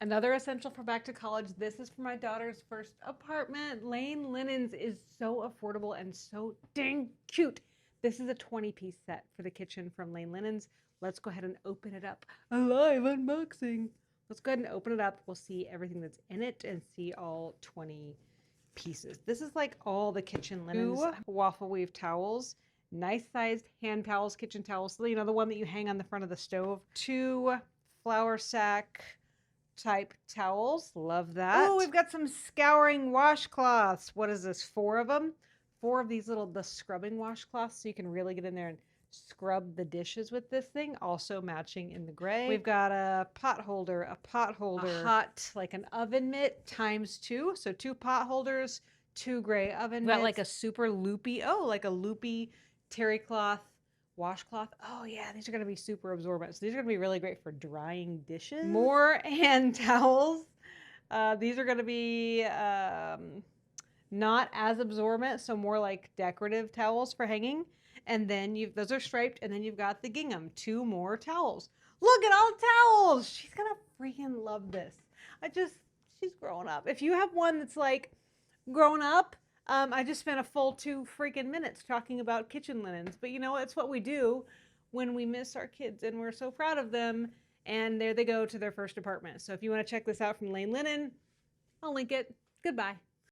Another essential for back to college. This is for my daughter's first apartment. Lane Linens is so affordable and so dang cute. This is a 20-piece set for the kitchen from Lane Linens. Let's go ahead and open it up. A live unboxing. Let's go ahead and open it up. We'll see everything that's in it and see all 20 pieces. This is like all the kitchen linens. 2 waffle weave towels. Nice sized hand towels, kitchen towels. So, you know, the one that you hang on the front of the stove. 2 flour sack type towels. Love that. Oh, we've got some scouring washcloths. What is this? 4 of them. 4 of these the scrubbing washcloths, so you can really get in there and scrub the dishes with this thing. Also matching in the gray. We've got a pot holder, a hot, like an oven mitt ×2. So 2 pot holders, 2 gray oven mitts. Got like a super loopy, like a loopy terry cloth washcloth. Oh yeah, these are going to be super absorbent. So these are going to be really great for drying dishes. More hand towels. These are going to be not as absorbent, so more like decorative towels for hanging. And then those are striped, and then you've got the gingham. 2 more towels. Look at all the towels. She's going to freaking love this. She's growing up. If you have one that's like grown up, I just spent a full 2 freaking minutes talking about kitchen linens. But you know, it's what we do when we miss our kids and we're so proud of them. And there they go to their first apartment. So if you want to check this out from Lane Linen, I'll link it. Goodbye.